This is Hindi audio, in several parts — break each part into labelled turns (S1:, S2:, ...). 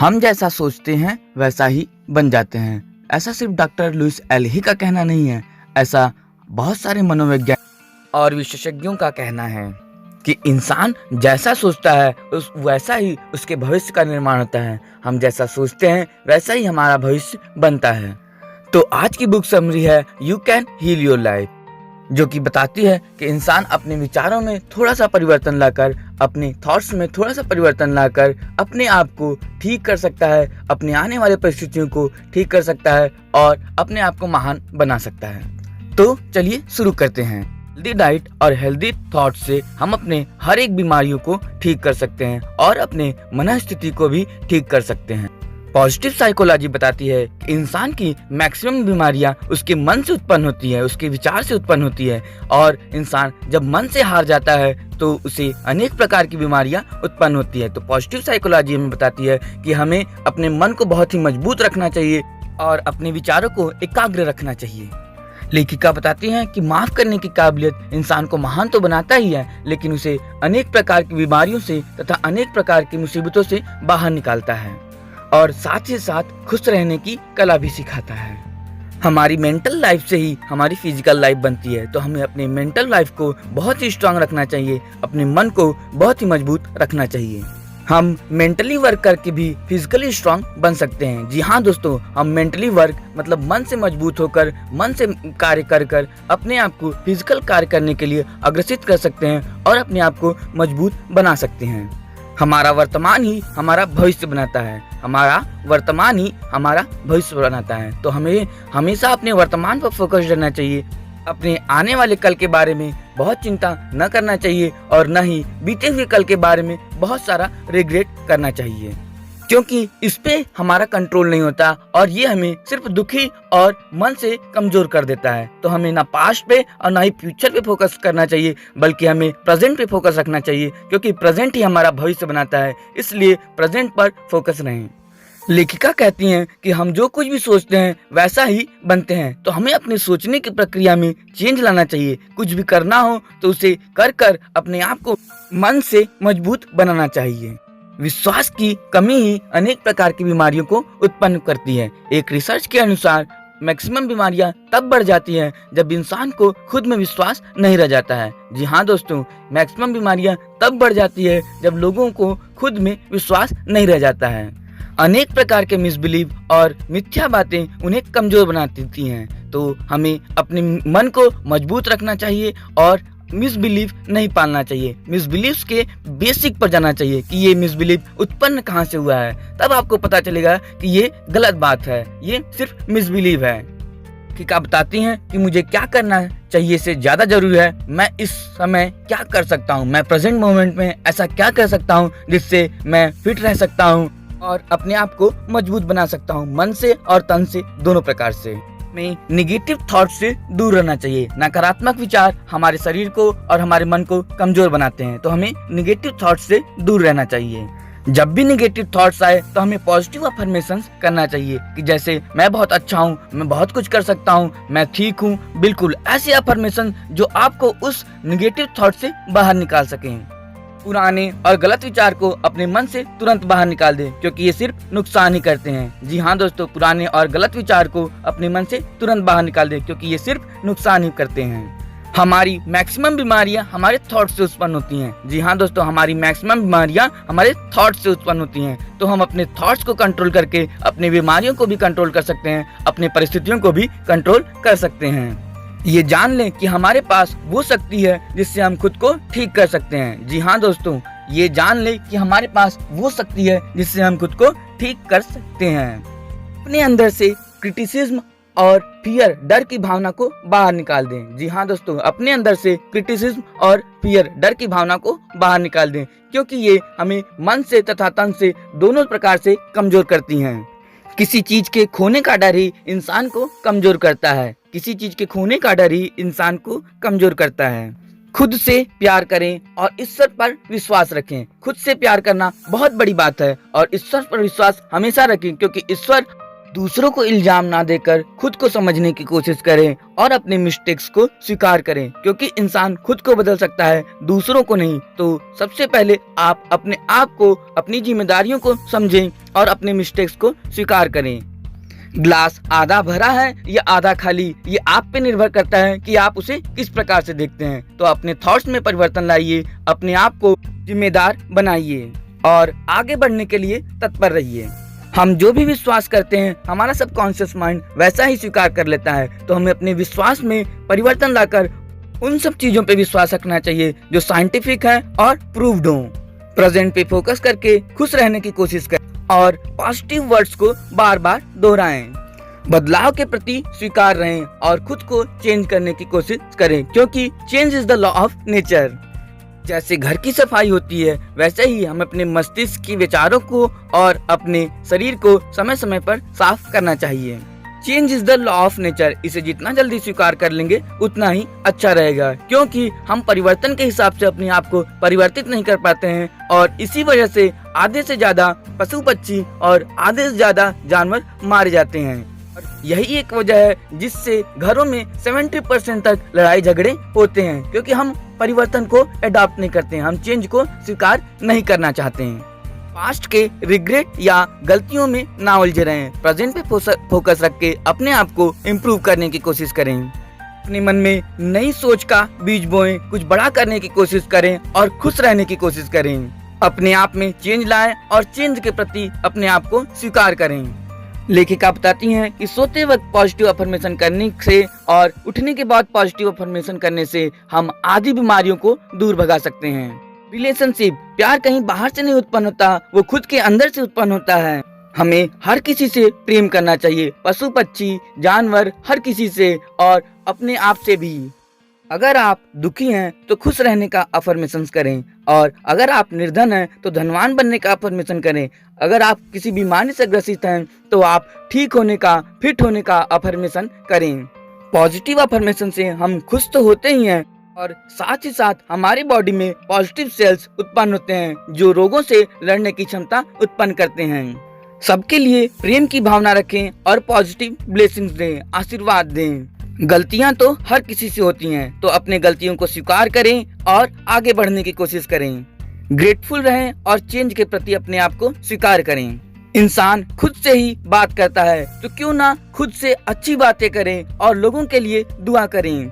S1: हम जैसा सोचते हैं वैसा ही बन जाते हैं। ऐसा सिर्फ डॉक्टर लुइस एल ही का कहना नहीं है, ऐसा बहुत सारे मनोवैज्ञानिक और विशेषज्ञों का कहना है कि इंसान जैसा सोचता है वैसा ही उसके भविष्य का निर्माण होता है। हम जैसा सोचते हैं वैसा ही हमारा भविष्य बनता है। तो आज की बुक समरी है you can heal your life, जो कि बताती है कि इंसान अपने विचारों में थोड़ा सा परिवर्तन लाकर, अपने थॉट्स में थोड़ा सा परिवर्तन लाकर अपने आप को ठीक कर सकता है, अपने आने वाले परिस्थितियों को ठीक कर सकता है और अपने आप को महान बना सकता है। तो चलिए शुरू करते हैं। हेल्दी डाइट और हेल्दी थॉट से हम अपने हर एक बीमारियों को ठीक कर सकते हैं और अपने मनस्थिति को भी ठीक कर सकते हैं। पॉजिटिव साइकोलॉजी बताती है कि इंसान की मैक्सिमम बीमारियां उसके मन से उत्पन्न होती है, उसके विचार से उत्पन्न होती है, और इंसान जब मन से हार जाता है तो उसे अनेक प्रकार की बीमारियां उत्पन्न होती है। तो पॉजिटिव साइकोलॉजी हमें बताती है कि हमें अपने मन को बहुत ही मजबूत रखना चाहिए और अपने विचारों को एकाग्र रखना चाहिए। लेखिका बताती हैं कि माफ करने की काबिलियत इंसान को महान तो बनाता ही है, लेकिन उसे अनेक प्रकार की बीमारियों से तथा अनेक प्रकार की मुसीबतों से बाहर निकालता है और साथ ही साथ खुश रहने की कला भी सिखाता है। हमारी मेंटल लाइफ से ही हमारी फिजिकल लाइफ बनती है, तो हमें अपने मेंटल लाइफ को बहुत ही स्ट्रांग रखना चाहिए, अपने मन को बहुत ही मजबूत रखना चाहिए। हम मेंटली वर्क करके भी फिजिकली स्ट्रांग बन सकते हैं। जी हाँ दोस्तों, हम मेंटली वर्क मतलब मन से मजबूत होकर, मन से कार्य कर अपने आप को फिजिकल कार्य करने के लिए अग्रसित कर सकते हैं और अपने आप को मजबूत बना सकते हैं। हमारा वर्तमान ही हमारा भविष्य बनाता है, हमारा वर्तमान ही हमारा भविष्य बनाता है। तो हमें हमेशा अपने वर्तमान पर फोकस रहना चाहिए, अपने आने वाले कल के बारे में बहुत चिंता न करना चाहिए और न ही बीते हुए कल के बारे में बहुत सारा रिग्रेट करना चाहिए, क्योंकि इस पे हमारा कंट्रोल नहीं होता और ये हमें सिर्फ दुखी और मन से कमजोर कर देता है। तो हमें ना पास्ट पे और ना ही फ्यूचर पे फोकस करना चाहिए, बल्कि हमें प्रेजेंट पे फोकस रखना चाहिए, क्योंकि प्रेजेंट ही हमारा भविष्य बनाता है। इसलिए प्रेजेंट पर फोकस रहें। लेखिका कहती हैं कि हम जो कुछ भी सोचते हैं वैसा ही बनते हैं, तो हमें अपने सोचने की प्रक्रिया में चेंज लाना चाहिए। कुछ भी करना हो तो उसे कर अपने आप को मन से मजबूत बनाना चाहिए। विश्वास की कमी ही अनेक प्रकार की बीमारियों को उत्पन्न करती है। एक रिसर्च के अनुसार मैक्सिमम बीमारियां तब बढ़ जाती हैं जब इंसान को खुद में विश्वास नहीं रह जाता है। जी हाँ दोस्तों, मैक्सिमम बीमारियां तब बढ़ जाती है जब लोगों को खुद में विश्वास नहीं रह जाता है। अनेक प्रकार के मिसबिलीव और मिथ्या बातें उन्हें कमजोर बना देती हैं। तो हमें अपने मन को मजबूत रखना चाहिए और मिसबिलीव नहीं पालना चाहिए। मिसबिलीव्स के बेसिक पर जाना चाहिए कि ये मिसबिलीव उत्पन्न कहाँ से हुआ है, तब आपको पता चलेगा कि ये गलत बात है, ये सिर्फ मिसबिलीव है। कि क्या बताती हैं कि मुझे क्या करना चाहिए से ज्यादा जरूरी है मैं इस समय क्या कर सकता हूँ, मैं प्रेजेंट मोमेंट में ऐसा क्या कर सकता हूँ जिससे मैं फिट रह सकता हूँ और अपने आप को मजबूत बना सकता हूँ, मन से और तन से, दोनों प्रकार से। में निगेटिव थॉट से दूर रहना चाहिए। नकारात्मक विचार हमारे शरीर को और हमारे मन को कमजोर बनाते हैं, तो हमें निगेटिव थॉट से दूर रहना चाहिए। जब भी निगेटिव थॉट्स आए तो हमें पॉजिटिव अफर्मेशंस करना चाहिए कि जैसे मैं बहुत अच्छा हूँ, मैं बहुत कुछ कर सकता हूँ, मैं ठीक हूँ। बिल्कुल ऐसे अफर्मेशन जो आपको उस निगेटिव थॉट से बाहर निकाल सकें। पुराने और गलत विचार को अपने मन से तुरंत बाहर निकाल दें, क्योंकि ये सिर्फ नुकसान ही करते हैं। जी हाँ दोस्तों, पुराने और गलत विचार को अपने मन से तुरंत बाहर निकाल दें, क्योंकि ये सिर्फ नुकसान ही करते हैं। हमारी मैक्सिमम बीमारियां हमारे थॉट से उत्पन्न होती हैं। जी हाँ दोस्तों, हमारी मैक्सिमम बीमारियां हमारे थॉट से उत्पन्न होती हैं। तो हम अपने थॉट्स को कंट्रोल करके अपने बीमारियों को भी कंट्रोल कर सकते हैं, अपने परिस्थितियों को भी कंट्रोल कर सकते हैं। ये जान लें कि हमारे पास वो शक्ति है जिससे हम खुद को ठीक कर सकते हैं। जी हाँ दोस्तों, ये जान लें कि हमारे पास वो शक्ति है जिससे हम खुद को ठीक कर सकते हैं। अपने अंदर से क्रिटिसिज्म और फियर, डर की भावना को बाहर निकाल दें। जी हाँ दोस्तों, अपने अंदर से क्रिटिसिज्म और फियर, डर की भावना को बाहर निकाल दें, क्योंकि ये हमें मन से तथा तन से दोनों प्रकार से कमजोर करती हैं। किसी चीज के खोने का डर ही इंसान को कमजोर करता है। किसी चीज के खोने का डर ही इंसान को कमजोर करता है। खुद से प्यार करें और ईश्वर पर विश्वास रखें। खुद से प्यार करना बहुत बड़ी बात है और ईश्वर पर विश्वास हमेशा रखें, क्योंकि ईश्वर दूसरों को इल्जाम ना देकर खुद को समझने की कोशिश करें और अपने मिस्टेक्स को स्वीकार करें, क्योंकि इंसान खुद को बदल सकता है, दूसरों को नहीं। तो सबसे पहले आप अपने आप को, अपनी जिम्मेदारियों को समझें और अपने मिस्टेक्स को स्वीकार करें। ग्लास आधा भरा है या आधा खाली, ये आप पे निर्भर करता है कि आप उसे किस प्रकार से देखते हैं। तो अपने थॉट्स में परिवर्तन लाइए, अपने आप को जिम्मेदार बनाइए और आगे बढ़ने के लिए तत्पर रहिए। हम जो भी विश्वास करते हैं हमारा सबकॉन्शियस माइंड वैसा ही स्वीकार कर लेता है। तो हमें अपने विश्वास में परिवर्तन लाकर उन सब चीजों पे विश्वास रखना चाहिए जो साइंटिफिक है और प्रूव्ड हो। प्रेजेंट पे फोकस करके खुश रहने की कोशिश करें और पॉजिटिव वर्ड्स को बार बार दोहराएं। बदलाव के प्रति स्वीकार रहें और खुद को चेंज करने की कोशिश करें, क्योंकि change is the law of nature. जैसे घर की सफाई होती है वैसे ही हम अपने मस्तिष्क की विचारों को और अपने शरीर को समय समय पर साफ करना चाहिए। Change is the law of nature, इसे जितना जल्दी स्वीकार कर लेंगे उतना ही अच्छा रहेगा, क्योंकि हम परिवर्तन के हिसाब से अपने आप को परिवर्तित नहीं कर पाते हैं और इसी वजह से आधे से ज्यादा पशु पक्षी और आधे से ज्यादा जानवर मारे जाते हैं। यही एक वजह है जिससे घरों में 70% तक लड़ाई झगड़े होते हैं, क्योंकि हम परिवर्तन को अडॉप्ट नहीं करते हैं, हम चेंज को स्वीकार नहीं करना चाहते हैं। पास्ट के रिग्रेट या गलतियों में ना उलझे रहें, प्रेजेंट पे फोकस रख के अपने आप को इम्प्रूव करने की कोशिश करें। अपने मन में नई सोच का बीज बोएं, कुछ बड़ा करने की कोशिश करें और खुश रहने की कोशिश करें। अपने आप में चेंज लाएं और चेंज के प्रति अपने आप को स्वीकार करें। लेखिका बताती हैं कि सोते वक्त पॉजिटिव अफर्मेशन करने से और उठने के बाद पॉजिटिव अफर्मेशन करने से हम आधी बीमारियों को दूर भगा सकते हैं। रिलेशनशिप, प्यार कहीं बाहर से नहीं उत्पन्न होता, वो खुद के अंदर से उत्पन्न होता है। हमें हर किसी से प्रेम करना चाहिए, पशु पक्षी जानवर, हर किसी से और अपने आप से भी। अगर आप दुखी हैं तो खुश रहने का अफर्मेशन करें और अगर आप निर्धन हैं तो धनवान बनने का अफर्मेशन करें। अगर आप किसी बीमारी से ग्रसित हैं तो आप ठीक होने का, फिट होने का अफर्मेशन करें। पॉजिटिव अफर्मेशन से हम खुश तो होते ही हैं और साथ ही साथ हमारी बॉडी में पॉजिटिव सेल्स उत्पन्न होते हैं जो रोगों से लड़ने की क्षमता उत्पन्न करते हैं। सबके लिए प्रेम की भावना रखें और पॉजिटिव ब्लेसिंग्स दें, आशीर्वाद दें। गलतियां तो हर किसी से होती हैं, तो अपने गलतियों को स्वीकार करें और आगे बढ़ने की कोशिश करें। ग्रेटफुल रहें और चेंज के प्रति अपने आप को स्वीकार करें। इंसान खुद से ही बात करता है, तो क्यों ना खुद से अच्छी बातें करें और लोगों के लिए दुआ करें।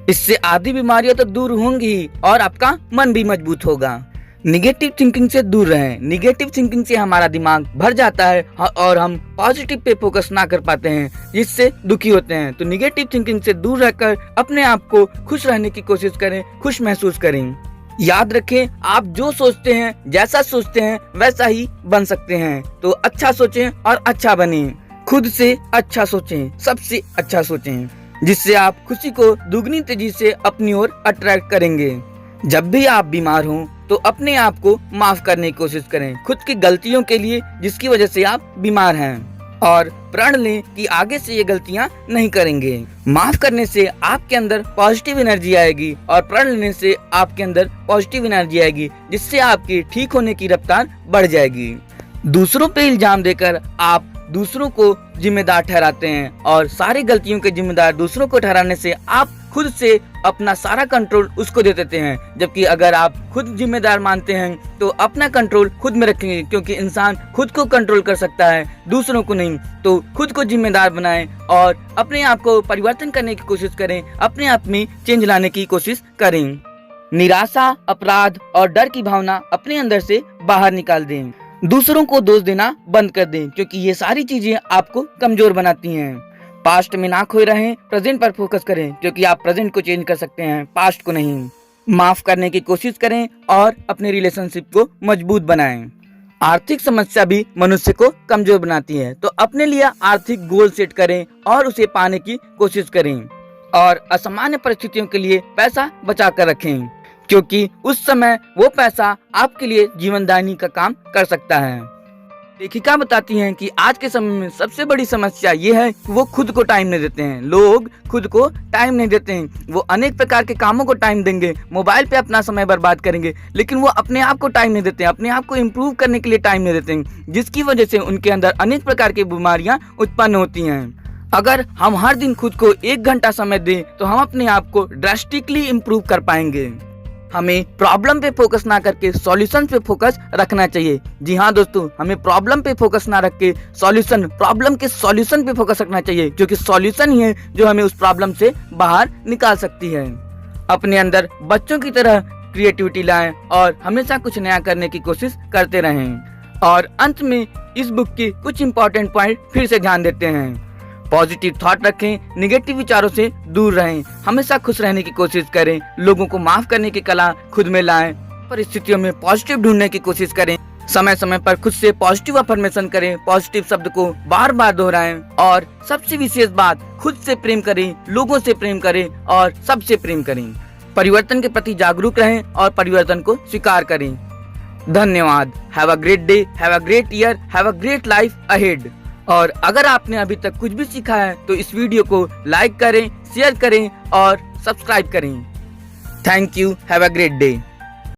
S1: इससे आधी बीमारियां तो दूर होंगी ही और आपका मन भी मजबूत होगा। निगेटिव थिंकिंग से दूर रहें। निगेटिव थिंकिंग से हमारा दिमाग भर जाता है और हम पॉजिटिव पे फोकस ना कर पाते हैं, जिससे दुखी होते हैं। तो निगेटिव थिंकिंग से दूर रहकर अपने आप को खुश रहने की कोशिश करें, खुश महसूस करें। याद रखें, आप जो सोचते हैं, जैसा सोचते हैं वैसा ही बन सकते हैं। तो अच्छा सोचें और अच्छा बनें। खुद से अच्छा सोचें, सबसे अच्छा सोचें, जिससे आप खुशी को दुगनी तेजी से अपनी ओर अट्रैक्ट करेंगे। जब भी आप बीमार हों तो अपने आप को माफ करने की कोशिश करें, खुद की गलतियों के लिए जिसकी वजह से आप बीमार हैं, और प्रण लें कि आगे से ये गलतियां नहीं करेंगे। माफ करने से आपके अंदर पॉजिटिव एनर्जी आएगी और प्रण लेने से आपके अंदर पॉजिटिव एनर्जी आएगी, जिससे आपकी ठीक होने की रफ्तार बढ़ जाएगी। दूसरों पे इल्जाम देकर आप दूसरों को जिम्मेदार ठहराते हैं और सारी गलतियों के जिम्मेदार दूसरों को ठहराने से आप खुद से अपना सारा कंट्रोल उसको दे देते हैं। जबकि अगर आप खुद जिम्मेदार मानते हैं तो अपना कंट्रोल खुद में रखेंगे, क्योंकि इंसान खुद को कंट्रोल कर सकता है, दूसरों को नहीं। तो खुद को जिम्मेदार बनाएं और अपने आप को परिवर्तन करने की कोशिश करें, अपने आप में चेंज लाने की कोशिश करें। निराशा, अपराध और डर की भावना अपने अंदर से बाहर निकाल दें। दूसरों को दोष देना बंद कर दें, क्योंकि ये सारी चीजें आपको कमजोर बनाती हैं। पास्ट में ना खोए रहें, प्रेजेंट पर फोकस करें, क्योंकि आप प्रेजेंट को चेंज कर सकते हैं, पास्ट को नहीं। माफ करने की कोशिश करें और अपने रिलेशनशिप को मजबूत बनाएं। आर्थिक समस्या भी मनुष्य को कमजोर बनाती है, तो अपने लिए आर्थिक गोल सेट करें और उसे पाने की कोशिश करें। और असामान्य परिस्थितियों के लिए पैसा बचा कर रखें, क्योंकि उस समय वो पैसा आपके लिए जीवनदायिनी का काम कर सकता है। लेखिका बताती हैं कि आज के समय में सबसे बड़ी समस्या ये है कि वो खुद को टाइम नहीं देते हैं। लोग खुद को टाइम नहीं देते हैं। वो अनेक प्रकार के कामों को टाइम देंगे, मोबाइल पे अपना समय बर्बाद करेंगे, लेकिन वो अपने आप को टाइम नहीं देते हैं, अपने आप को इम्प्रूव करने के लिए टाइम नहीं देते हैं, जिसकी वजह से उनके अंदर अनेक प्रकार की बीमारियां उत्पन्न होती हैं। अगर हम हर दिन खुद को 1 घंटा समय दें तो हम अपने आप को ड्रास्टिकली इम्प्रूव कर पाएंगे। हमें प्रॉब्लम पे फोकस ना करके सॉल्यूशन पे फोकस रखना चाहिए। जी हाँ दोस्तों, हमें प्रॉब्लम पे फोकस ना रख के प्रॉब्लम के सॉल्यूशन पे फोकस रखना चाहिए, क्योंकि सॉल्यूशन ही है जो हमें उस प्रॉब्लम से बाहर निकाल सकती है। अपने अंदर बच्चों की तरह क्रिएटिविटी लाएं और हमेशा कुछ नया करने की कोशिश करते रहें। और अंत में इस बुक के कुछ इंपॉर्टेंट पॉइंट फिर से ध्यान देते हैं। पॉजिटिव थॉट रखें, निगेटिव विचारों से दूर रहें, हमेशा खुश रहने की कोशिश करें, लोगों को माफ करने की कला खुद में लाएं, परिस्थितियों में पॉजिटिव ढूंढने की कोशिश करें, समय समय पर खुद से पॉजिटिव अफर्मेशन करें, पॉजिटिव शब्द को बार बार दोहराएं और सबसे विशेष बात, खुद से प्रेम करें, लोगों से प्रेम करें और सबसे प्रेम करें। परिवर्तन के प्रति जागरूक रहें और परिवर्तन को स्वीकार करें। धन्यवाद। Have a great day, have a great year, have a great life ahead. और अगर आपने अभी तक कुछ भी सीखा है तो इस वीडियो को लाइक करें, शेयर करें और सब्सक्राइब करें। Thank you. Have a great day.